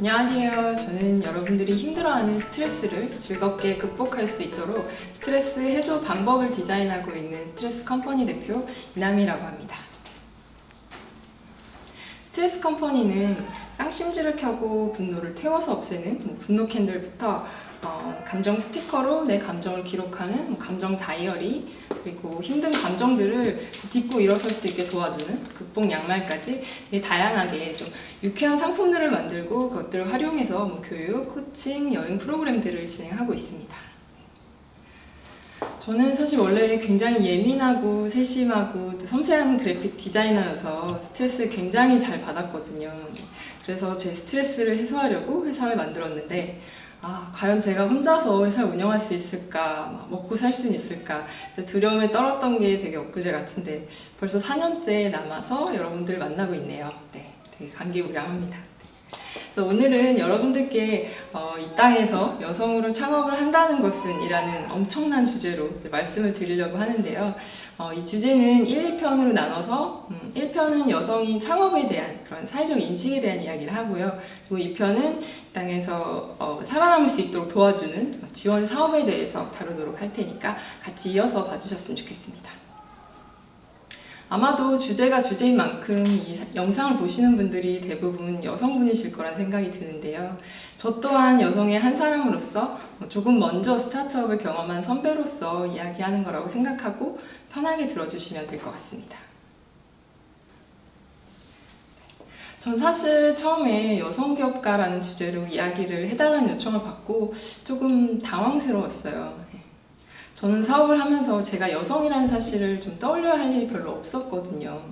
안녕하세요. 저는 여러분들이 힘들어하는 스트레스를 즐겁게 극복할 수 있도록 스트레스 해소 방법을 디자인하고 있는 스트레스 컴퍼니 대표 이남이라고 합니다. 스트레스 컴퍼니는 깡심지를 켜고 분노를 태워서 없애는 분노 캔들부터 감정 스티커로 내 감정을 기록하는 감정 다이어리, 그리고 힘든 감정들을 딛고 일어설 수 있게 도와주는 극복 양말까지 다양하게 좀 유쾌한 상품들을 만들고 그것들을 활용해서 교육, 코칭, 여행 프로그램들을 진행하고 있습니다. 저는 사실 원래 굉장히 예민하고 세심하고 또 섬세한 그래픽 디자이너여서 스트레스를 굉장히 잘 받았거든요. 그래서 제 스트레스를 해소하려고 회사를 만들었는데 과연 제가 혼자서 회사를 운영할 수 있을까, 먹고 살 수 있을까 두려움에 떨었던 게 되게 엊그제 같은데 벌써 4년째 남아서 여러분들을 만나고 있네요. 네, 되게 감개무량합니다. 그래서 오늘은 여러분들께 이 땅에서 여성으로 창업을 한다는 것은 이라는 엄청난 주제로 말씀을 드리려고 하는데요. 이 주제는 1, 2편으로 나눠서 1편은 여성이 창업에 대한 그런 사회적 인식에 대한 이야기를 하고요. 그리고 2편은 이 땅에서 살아남을 수 있도록 도와주는 지원 사업에 대해서 다루도록 할 테니까 같이 이어서 봐주셨으면 좋겠습니다. 아마도 주제가 주제인 만큼 이 영상을 보시는 분들이 대부분 여성분이실 거란 생각이 드는데요. 저 또한 여성의 한 사람으로서 조금 먼저 스타트업을 경험한 선배로서 이야기하는 거라고 생각하고 편하게 들어주시면 될 것 같습니다. 전 사실 처음에 여성기업가라는 주제로 이야기를 해달라는 요청을 받고 조금 당황스러웠어요. 저는 사업을 하면서 제가 여성이라는 사실을 좀 떠올려야 할 일이 별로 없었거든요.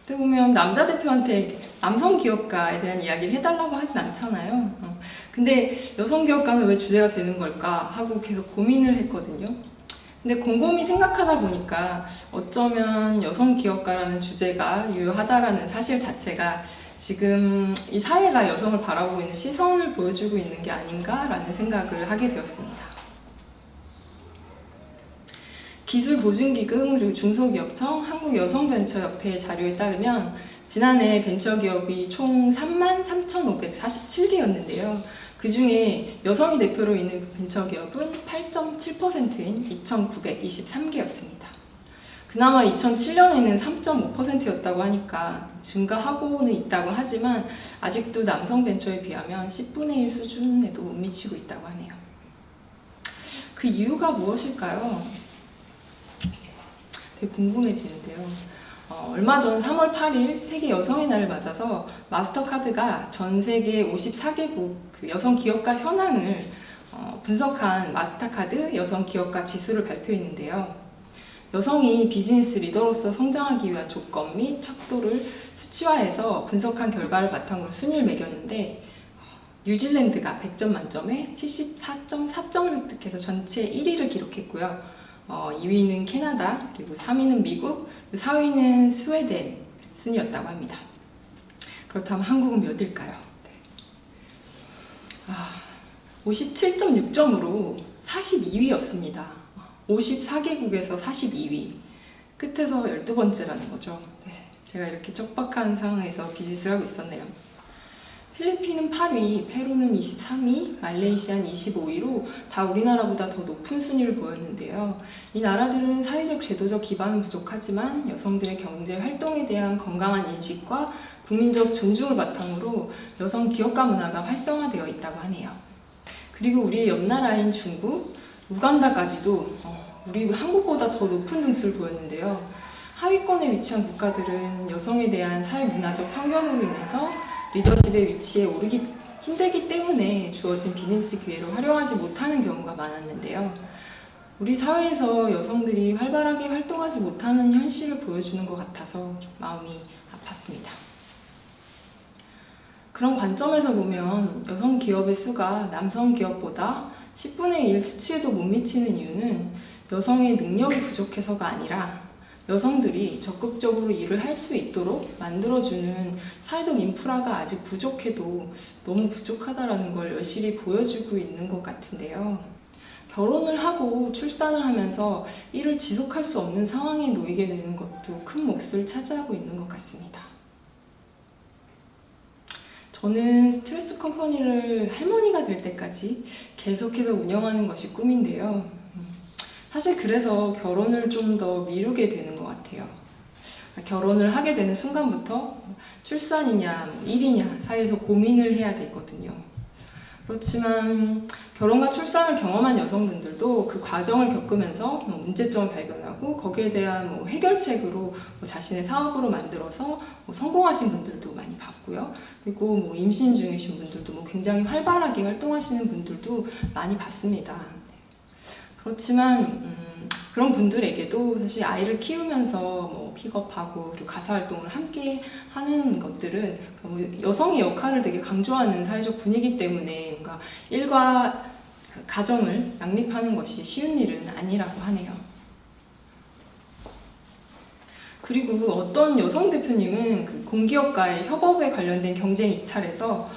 어떻게 보면 남자 대표한테 남성 기업가에 대한 이야기를 해달라고 하진 않잖아요. 근데 여성 기업가는 왜 주제가 되는 걸까 하고 계속 고민을 했거든요. 근데 곰곰이 생각하다 보니까 어쩌면 여성 기업가라는 주제가 유효하다라는 사실 자체가 지금 이 사회가 여성을 바라보고 있는 시선을 보여주고 있는 게 아닌가라는 생각을 하게 되었습니다. 기술보증기금 그리고 중소기업청 한국여성벤처협회 자료에 따르면 지난해 벤처기업이 총 33,547개였는데요. 그 중에 여성이 대표로 있는 벤처기업은 8.7%인 2,923개였습니다. 그나마 2007년에는 3.5%였다고 하니까 증가하고는 있다고 하지만 아직도 남성 벤처에 비하면 10분의 1 수준에도 못 미치고 있다고 하네요. 그 이유가 무엇일까요? 되게 궁금해지는데요. 얼마 전 3월 8일 세계 여성의 날을 맞아서 마스터카드가 전 세계 54개국 그 여성 기업가 현황을 분석한 마스터카드 여성 기업가 지수를 발표했는데요. 여성이 비즈니스 리더로서 성장하기 위한 조건 및 척도를 수치화해서 분석한 결과를 바탕으로 순위를 매겼는데 뉴질랜드가 100점 만점에 74.4점을 획득해서 전체 1위를 기록했고요. 2위는 캐나다, 그리고 3위는 미국, 4위는 스웨덴 순이었다고 합니다. 그렇다면 한국은 몇일까요? 57.6점으로 42위였습니다. 54개국에서 42위. 끝에서 12번째라는 거죠. 제가 이렇게 척박한 상황에서 비즈니스를 하고 있었네요. 필리핀은 8위, 페루는 23위, 말레이시아는 25위로 다 우리나라보다 더 높은 순위를 보였는데요. 이 나라들은 사회적 제도적 기반은 부족하지만 여성들의 경제 활동에 대한 건강한 인식과 국민적 존중을 바탕으로 여성 기업가 문화가 활성화되어 있다고 하네요. 그리고 우리의 옆나라인 중국, 우간다까지도 우리 한국보다 더 높은 등수를 보였는데요. 하위권에 위치한 국가들은 여성에 대한 사회 문화적 편견으로 인해서 리더십의 위치에 오르기 힘들기 때문에 주어진 비즈니스 기회를 활용하지 못하는 경우가 많았는데요. 우리 사회에서 여성들이 활발하게 활동하지 못하는 현실을 보여주는 것 같아서 좀 마음이 아팠습니다. 그런 관점에서 보면 여성 기업의 수가 남성 기업보다 10분의 1 수치에도 못 미치는 이유는 여성의 능력이 부족해서가 아니라 여성들이 적극적으로 일을 할 수 있도록 만들어주는 사회적 인프라가 아직 부족해도 너무 부족하다라는 걸 여실히 보여주고 있는 것 같은데요. 결혼을 하고 출산을 하면서 일을 지속할 수 없는 상황에 놓이게 되는 것도 큰 몫을 차지하고 있는 것 같습니다. 저는 스트레스 컴퍼니를 할머니가 될 때까지 계속해서 운영하는 것이 꿈인데요. 사실 그래서 결혼을 좀 더 미루게 되는 것 같아요. 결혼을 하게 되는 순간부터 출산이냐, 일이냐 사이에서 고민을 해야 되거든요. 그렇지만 결혼과 출산을 경험한 여성분들도 그 과정을 겪으면서 문제점을 발견하고 거기에 대한 해결책으로 자신의 사업으로 만들어서 성공하신 분들도 많이 봤고요. 그리고 임신 중이신 분들도 굉장히 활발하게 활동하시는 분들도 많이 봤습니다. 그렇지만 그런 분들에게도 사실 아이를 키우면서 픽업하고 그리고 가사활동을 함께 하는 것들은 여성의 역할을 되게 강조하는 사회적 분위기 때문에 뭔가 일과 가정을 양립하는 것이 쉬운 일은 아니라고 하네요. 그리고 어떤 여성 대표님은 그 공기업과의 협업에 관련된 경쟁 입찰에서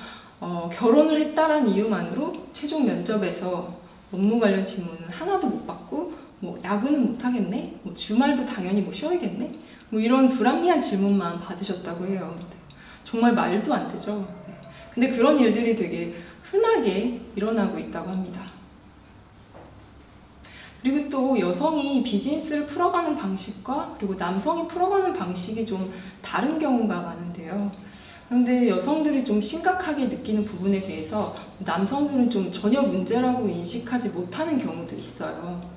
결혼을 했다라는 이유만으로 최종 면접에서 업무 관련 질문은 하나도 못 받고 야근은 못 하겠네? 주말도 당연히 쉬어야겠네? 이런 불합리한 질문만 받으셨다고 해요. 정말 말도 안 되죠. 근데 그런 일들이 되게 흔하게 일어나고 있다고 합니다. 그리고 또 여성이 비즈니스를 풀어가는 방식과 그리고 남성이 풀어가는 방식이 좀 다른 경우가 많은데요. 그런데 여성들이 좀 심각하게 느끼는 부분에 대해서 남성들은 좀 전혀 문제라고 인식하지 못하는 경우도 있어요.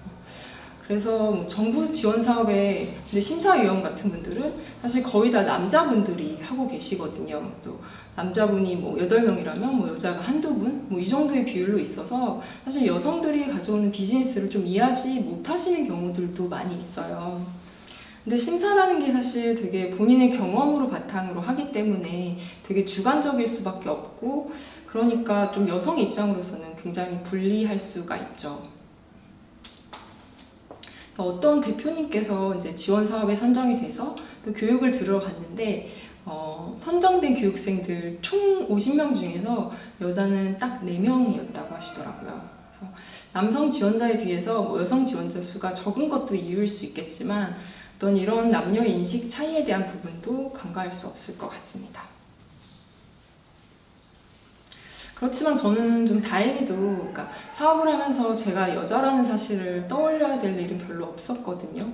그래서 정부 지원 사업의 심사위원 같은 분들은 사실 거의 다 남자분들이 하고 계시거든요. 또 남자분이 8명이라면 여자가 한두 분? 이 정도의 비율로 있어서 사실 여성들이 가져오는 비즈니스를 좀 이해하지 못하시는 경우들도 많이 있어요. 근데 심사라는 게 사실 되게 본인의 경험으로 바탕으로 하기 때문에 되게 주관적일 수밖에 없고, 그러니까 좀 여성의 입장으로서는 굉장히 불리할 수가 있죠. 어떤 대표님께서 이제 지원 사업에 선정이 돼서 또 교육을 들어갔는데 선정된 교육생들 총 50명 중에서 여자는 딱 4명이었다고 하시더라고요. 그래서 남성 지원자에 비해서 여성 지원자 수가 적은 것도 이유일 수 있겠지만 어떤 이런 남녀 인식 차이에 대한 부분도 간과할 수 없을 것 같습니다. 그렇지만 저는 좀 다행히도 그러니까 사업을 하면서 제가 여자라는 사실을 떠올려야 될 일은 별로 없었거든요.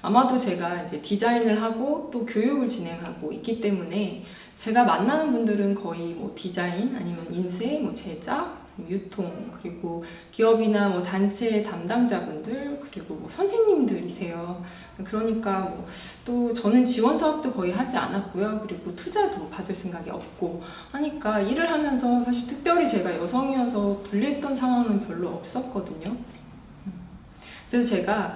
아마도 제가 이제 디자인을 하고 또 교육을 진행하고 있기 때문에 제가 만나는 분들은 거의 디자인 아니면 인쇄, 제작, 유통, 그리고 기업이나 단체 담당자분들, 그리고 선생님들이세요. 그러니까 또 저는 지원 사업도 거의 하지 않았고요. 그리고 투자도 받을 생각이 없고 하니까 일을 하면서 사실 특별히 제가 여성이어서 불리했던 상황은 별로 없었거든요. 그래서 제가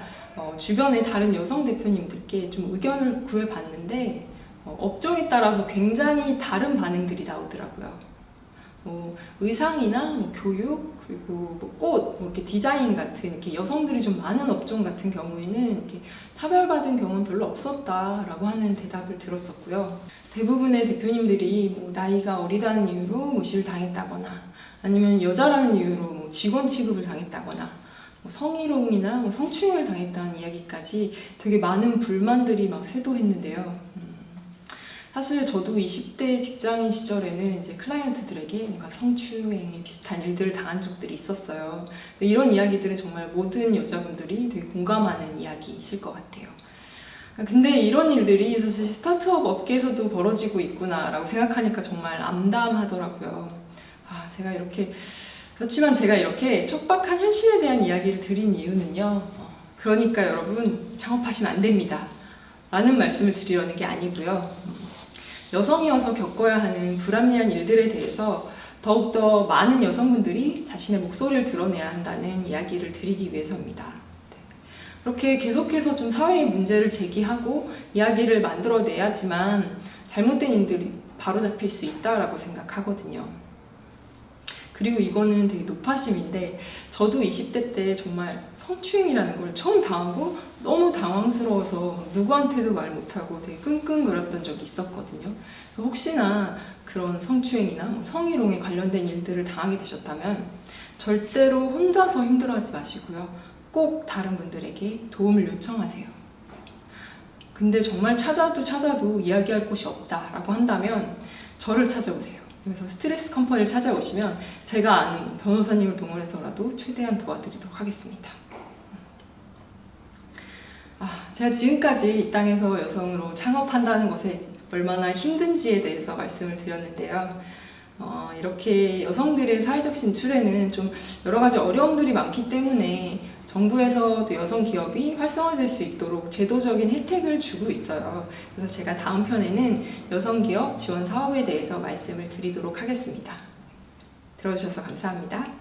주변의 다른 여성 대표님들께 좀 의견을 구해봤는데 업종에 따라서 굉장히 다른 반응들이 나오더라고요. 의상이나 교육, 그리고 꽃, 이렇게 디자인 같은 이렇게 여성들이 좀 많은 업종 같은 경우에는 이렇게 차별받은 경우는 별로 없었다라고 하는 대답을 들었었고요. 대부분의 대표님들이 나이가 어리다는 이유로 무시를 당했다거나 아니면 여자라는 이유로 직원 취급을 당했다거나 성희롱이나 성추행을 당했다는 이야기까지 되게 많은 불만들이 막 쇄도했는데요. 사실 저도 20대 직장인 시절에는 이제 클라이언트들에게 뭔가 성추행에 비슷한 일들을 당한 적들이 있었어요. 이런 이야기들은 정말 모든 여자분들이 되게 공감하는 이야기이실 것 같아요. 근데 이런 일들이 사실 스타트업 업계에서도 벌어지고 있구나라고 생각하니까 정말 암담하더라고요. 그렇지만 제가 이렇게 척박한 현실에 대한 이야기를 드린 이유는요. 그러니까 여러분 창업하시면 안 됩니다. 라는 말씀을 드리려는 게 아니고요. 여성이어서 겪어야 하는 불합리한 일들에 대해서 더욱더 많은 여성분들이 자신의 목소리를 드러내야 한다는 이야기를 드리기 위해서입니다. 그렇게 계속해서 좀 사회의 문제를 제기하고 이야기를 만들어내야지만 잘못된 일들이 바로잡힐 수 있다라고 생각하거든요. 그리고 이거는 되게 노파심인데 저도 20대 때 정말 성추행이라는 걸 처음 당하고 너무 당황스러워서 누구한테도 말 못하고 되게 끙끙거렸던 적이 있었거든요. 그래서 혹시나 그런 성추행이나 성희롱에 관련된 일들을 당하게 되셨다면 절대로 혼자서 힘들어하지 마시고요. 꼭 다른 분들에게 도움을 요청하세요. 근데 정말 찾아도 이야기할 곳이 없다라고 한다면 저를 찾아오세요. 그래서 스트레스 컴퍼니를 찾아오시면 제가 아는 변호사님을 동원해서라도 최대한 도와드리도록 하겠습니다. 제가 지금까지 이 땅에서 여성으로 창업한다는 것에 얼마나 힘든지에 대해서 말씀을 드렸는데요. 이렇게 여성들의 사회적 진출에는 좀 여러 가지 어려움들이 많기 때문에 정부에서도 여성 기업이 활성화될 수 있도록 제도적인 혜택을 주고 있어요. 그래서 제가 다음 편에는 여성 기업 지원 사업에 대해서 말씀을 드리도록 하겠습니다. 들어주셔서 감사합니다.